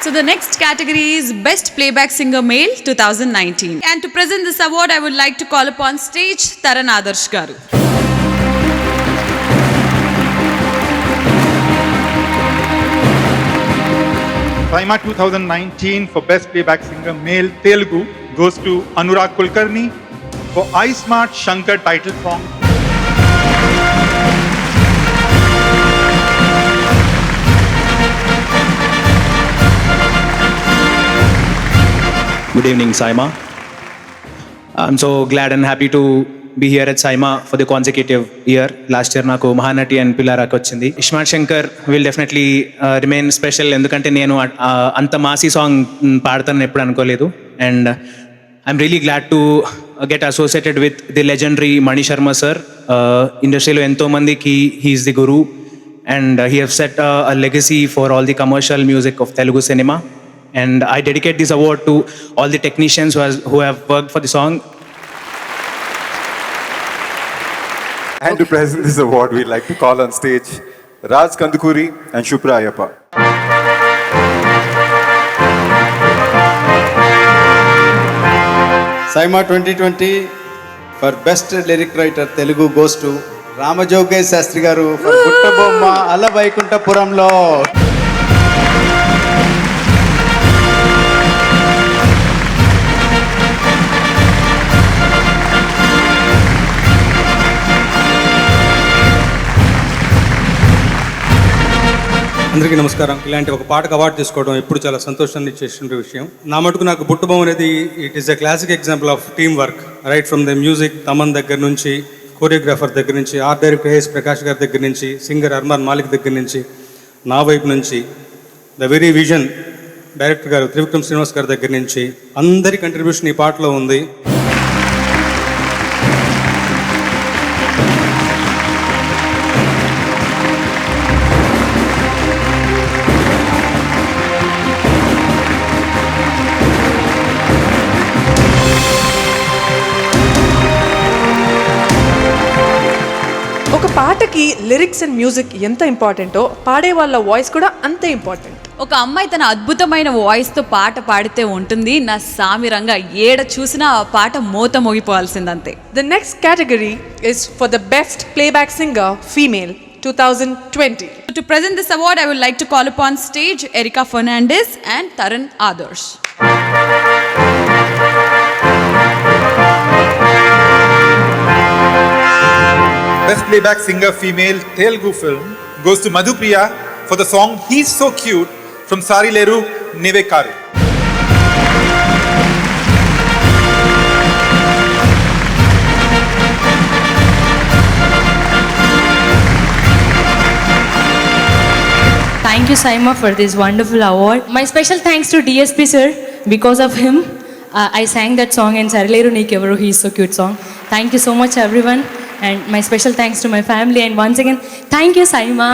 So the next category is Best Playback Singer Male 2019. And to present this award, I would like to call upon stage Taran Adarsh garu. Saima 2019 for Best Playback Singer Male Telugu goes to Anurag Kulkarni for iSmart Shankar title song. Good evening, Saima. I'm so glad and happy to be here at Saima for the consecutive year. Last year నాకు Mahanati and పిల్లారాకి వచ్చింది. ISmart Shankar will definitely remain special, ఎందుకంటే నేను అంత massy song పాడతానని ఎప్పుడు అనుకోలేదు. And I'm really glad to get associated with the legendary Mani Sharma sir. ఇండస్ట్రీలో ఎంతో మందికి he's the guru and he have set a legacy for all the commercial music of Telugu cinema. And I dedicate this award to all the technicians who have worked for the song. And to present this award, we'd like to call on stage Raj Kandukuri and Shupra Ayappa. Saima 2020 for Best Lyric Writer Telugu goes to Ramajogesh Shastri garu for Puttabomma Ala Vaikuntapuramlo. అందరికీ నమస్కారం. ఇలాంటి ఒక పాటకు award తీసుకోవడం ఎప్పుడు చాలా సంతోషాన్ని ఇచ్చేసిన విషయం. నా మటుకు నాకు బుట్టబొమ్మ అనేది it is a classic example of team work, right from the music Thaman దగ్గర నుంచి, కోరియోగ్రాఫర్ దగ్గర నుంచి, ఆర్ట్ డైరెక్టర్ ఏఎస్ ప్రకాష్ గారి దగ్గర నుంచి, సింగర్ అర్మాన్ మాలిక్ దగ్గర నుంచి, నా వైపు నుంచి, ద వెరీ విజన్ డైరెక్టర్ గారు త్రివిక్రమ్ శ్రీనివాస్ గారి దగ్గర నుంచి అందరి కంట్రిబ్యూషన్ ఈ పాటలో ఉంది. ఒక పాటకి లిరిక్స్ అండ్ మ్యూజిక్ ఎంత ఇంపార్టెంటో పాడే వాళ్ళ వాయిస్ కూడా అంతే ఇంపార్టెంట్. ఒక అమ్మాయి తన అద్భుతమైన వాయిస్తో పాట పాడితే ఉంటుంది నా సామిరంగా ఏడ చూసినా ఆ పాట మోత మోగిపోవాల్సిందంతే. The next category is for the best playback singer female 2020. To present this award, I would like to call upon stage Erica Fernandez and Taran Adarsh. Best Playback Singer Female Telugu film goes to Madhupriya for the song He's So Cute from Sarileru Nevekaru. Thank you, Saima, for this wonderful award. My special thanks to DSP sir. Because of him, I sang that song in Sarileru Neekevaru, He's So Cute song. Thank you so much, everyone. And my special thanks to my family. And once again, thank you, Saima.